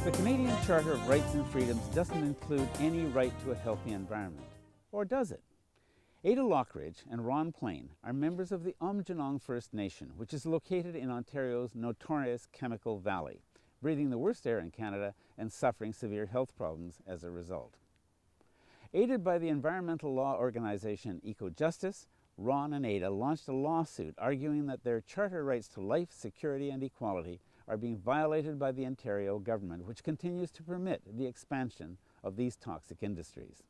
The Canadian Charter of Rights and Freedoms doesn't include any right to a healthy environment. Or does it? Ada Lockridge and Ron Plain are members of the First Nation, which is located in Ontario's notorious Chemical Valley, breathing the worst air in Canada and suffering severe health problems as a result. Aided by the environmental law organization EcoJustice, Ron and Ada launched a lawsuit arguing that their charter rights to life, security, and equality are being violated by the Ontario government, which continues to permit the expansion of these toxic industries.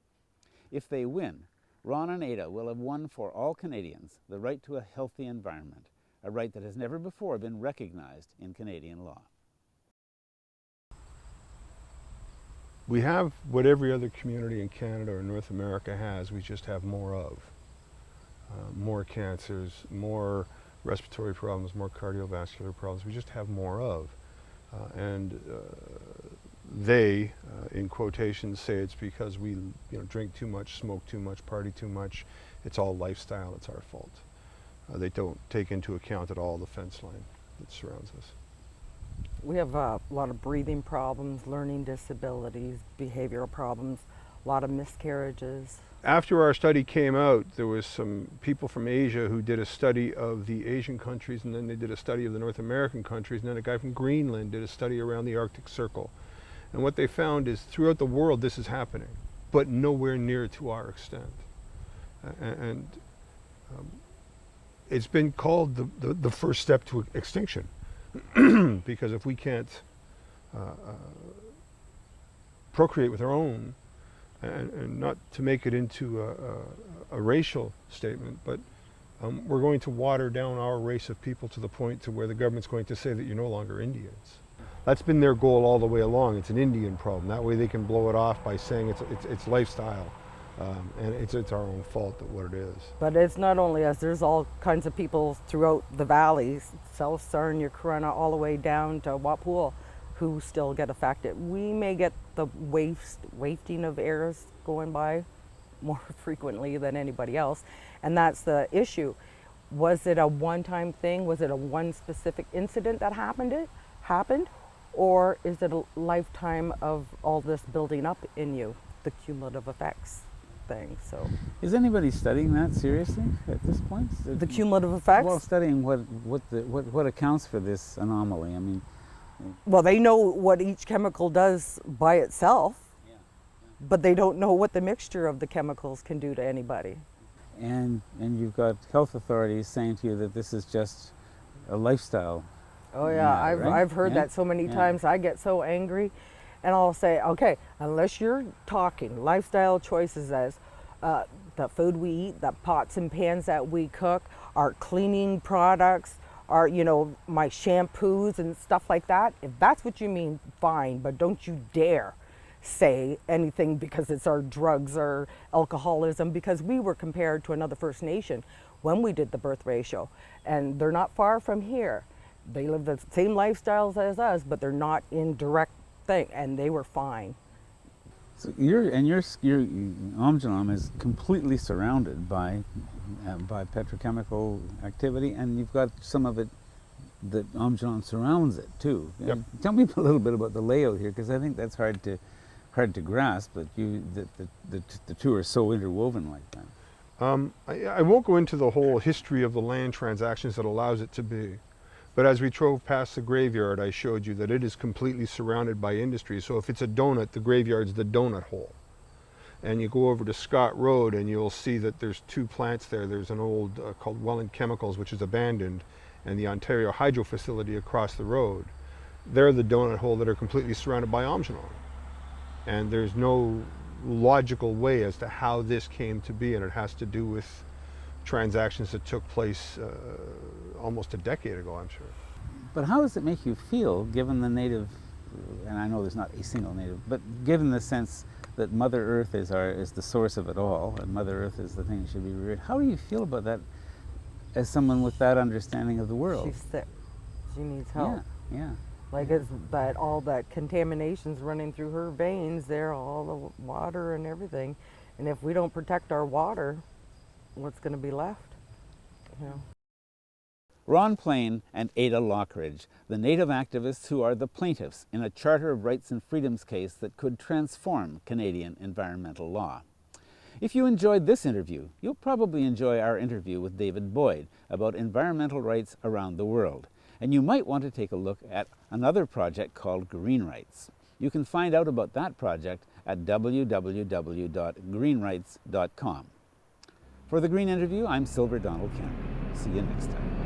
If they win, Ron and Ada will have won for all Canadians the right to a healthy environment, a right that has never before been recognized in Canadian law. We have what every other community in Canada or North America has, we just have more of. More cancers, more respiratory problems, more cardiovascular problems, we just have more of. They, in quotations, say it's because we drink too much, smoke too much, party too much. It's all lifestyle, it's our fault. They don't take into account at all the fence line that surrounds us. We have a lot of breathing problems, learning disabilities, behavioral problems, a lot of miscarriages. After our study came out, there was some people from Asia who did a study of the Asian countries, and then they did a study of the North American countries, and then a guy from Greenland did a study around the Arctic Circle. And what they found is throughout the world this is happening, but nowhere near to our extent. It's been called the first step to extinction, because if we can't procreate with our own, and not to make it into a racial statement, but we're going to water down our race of people to the point to where the government's going to say that you're no longer Indians. That's been their goal all the way along. It's an Indian problem. That way they can blow it off by saying it's lifestyle, and it's our own fault that what it is. But it's not only us, there's all kinds of people throughout the valleys, South Sarnia, Corunna, all the way down to Wapool, who still get affected. We may get the wafting of airs going by more frequently than anybody else, and that's the issue. Was it a one-time thing? Was it a one specific incident that happened? Or is it a lifetime of all this building up in you, the cumulative effects thing? So, is anybody studying that seriously at this point? The cumulative effects? Well, studying what accounts for this anomaly. I mean, well, they know what each chemical does by itself, but they don't know what the mixture of the chemicals can do to anybody. And you've got health authorities saying to you that this is just a lifestyle. Oh yeah, I've heard that so many times. I get so angry, and I'll say, okay, unless you're talking lifestyle choices as the food we eat, the pots and pans that we cook, our cleaning products, our, my shampoos and stuff like that, if that's what you mean, fine, but don't you dare say anything because it's our drugs or alcoholism, because we were compared to another First Nation when we did the birth ratio, and they're not far from here. They live the same lifestyles as us, but they're not in direct thing, and they were fine. So your Omjanam is completely surrounded by petrochemical activity, and you've got some of it that Omjanam surrounds it too. Yep. Tell me a little bit about the layout here, because I think that's hard to grasp. That the two are so interwoven like that. I won't go into the whole history of the land transactions that allows it to be. But as we drove past the graveyard, I showed you that it is completely surrounded by industry. So if it's a donut, the graveyard's the donut hole. And you go over to Scott Road and you'll see that there's two plants there. There's an old called Welland Chemicals, which is abandoned, and the Ontario Hydro facility across the road. They're the donut hole that are completely surrounded by Omjanam. And there's no logical way as to how this came to be, and it has to do with transactions that took place almost a decade ago, I'm sure. But how does it make you feel, given the native, and I know there's not a single native, but given the sense that Mother Earth is the source of it all, and Mother Earth is the thing that should be revered, how do you feel about that as someone with that understanding of the world? She's sick. She needs help. Yeah. Like it's that all that contamination's running through her veins there, all the water and everything. And if we don't protect our water, what's going to be left? Ron Plain and Ada Lockridge, the native activists who are the plaintiffs in a Charter of Rights and Freedoms case that could transform Canadian environmental law. If you enjoyed this interview, you'll probably enjoy our interview with David Boyd about environmental rights around the world. And you might want to take a look at another project called Green Rights. You can find out about that project at www.greenrights.com. For the Green Interview, I'm Silver Donald Cameron. See you next time.